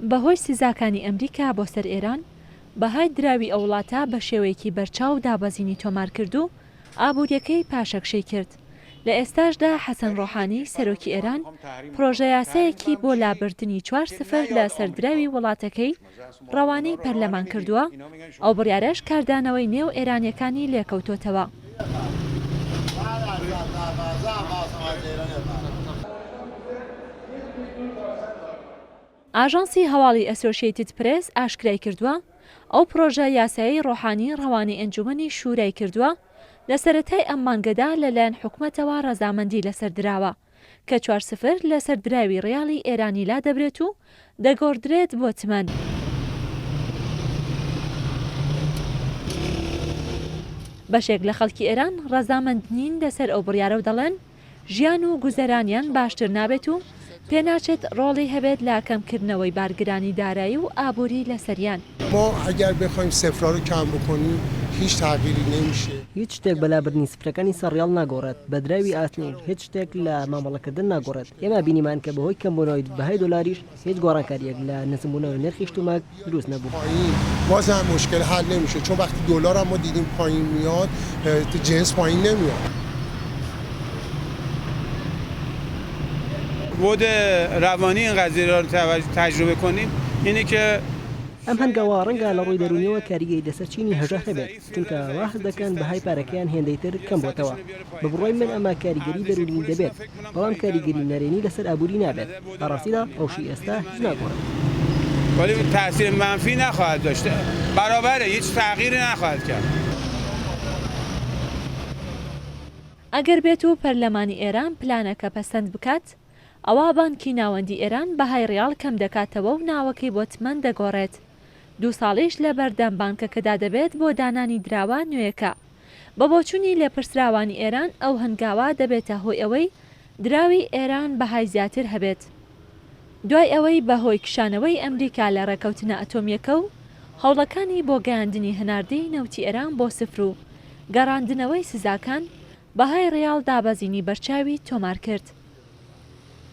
بەهۆی سزاکانی ئەمریکا بۆ سەر ئێران بەهای دراوی ئەو وڵاتە بە شێوەیەکی بەرچاو دابەزینی تۆمار کرد و ئابوووریەکەی پاشەکشەی کرد. لە ئێستاشدا حەسەن ڕۆحانی سەرۆکی ئێران پرۆژە یاسایەکی بۆ لابردنی 4-0 لە سەردراوی وڵاتەکەی ڕەوانەی پەرلەمان کردووە، ئەو بڕیارەش کاردانەوەی نێو ئێرانیەکانی لێکەوتۆتەوە. ئاژانسی هەواڵی ئەسۆشیێتد پرێس ئاشکرای کردووە ئەو پرۆژە یاسایی ڕۆحانی ڕەوانەی ئەنجومەنی شورای کردووە لە سەرەتای ئەم مانگەدا لەلایەن حکومەتەوە ڕەزامەندی لەسەردراوە کە 4-0 لە سەردراوی ڕیاڵی ئێرانی لا دەبرێت و دەگۆڕدرێت بۆ تمەن. بەشێک لە خەڵکی ئێران ڕەزامەند نین لەسەر ئەو بڕیارە و دەڵێن ژیان و گوزەرانیان باشتر نابێت و پێناچێت ڕۆڵی هەبێت لا کەمکردنەوەی بارگرانی دارایی و ئابووری لەسەریان. ما ئەگەر بخوایم سفرا رو کم بکنیم هیچ تغییری نمیشه. هیچ شتێک بەلابردنی سفرەکانی سەرڕیاڵ ناگۆڕێت، بە دراوی ئاسنین هیچ شتێک لە مامەڵەکردن ناگۆڕێت. ئێمە بینیمان کە بەهۆی کەمبوونەوەی بەهای دۆلاریش هیچ گۆڕانکاریەک لە نزمبوونەوەی نرخی شتوماک دروست نەبوو. باز هم مشکل حل نمیشه چون وقتی دلار هم ما دیدیم پایین میاد جنس پایین نمیاد. بود روانی این قضیه را تجربه کنیم اینه که ئەم هەنگاوە ڕەنگە لە ڕووی دەرونیەوە کاریگەری لەسەرچینی هەژار هەبێت چونکە واحد دەکەن بەهای پارەکەیان هێندەیتر کەم بۆتەوە. بە بڕۆی من ئەمە کاریگەری دەرونی دەبێت بەڵام کاریگەری نەرێنی لەسەر ئابووری نابێت. بەڕاستیدا ڕەوشی ئێستا هیچ ناگۆڕێت. ولی تاثیر منفی نخواهد داشت، برابره، هیچ تغییری نخواهد کرد. ئەگەر بێت و پەرلەمانی ئێران پلانەکە پەسەند بکات، ئەوە بانکی ناوەندی ئێران بەهای ڕیاڵ کەم دەکاتەوە و ناوەکەی بۆ تمەن دەگۆڕێت. 2 ساڵیش لە بەردەم بانکەکەدا دەبێت بۆ دانانی دراوە نوێیەکە. بە بۆچوونی لێپرسراوانی ئێران ئەو هەنگاوە دەبێتە هۆی ئەوەی دراوی ئێران بەهای زیاتر هەبێت. دوای ئەوەی بەهۆی کشانەوەی ئەمریکا لە ڕێکەوتنە ئەتۆمیەکە و هەوڵەکانی بۆ گەیاندنی هەناردەی نەوتی ئێران بۆ سفر و گەڕاندنەوەی سزاکان، بەهای ڕیاڵ دابەزینی بەرچاوی تۆمار کرد.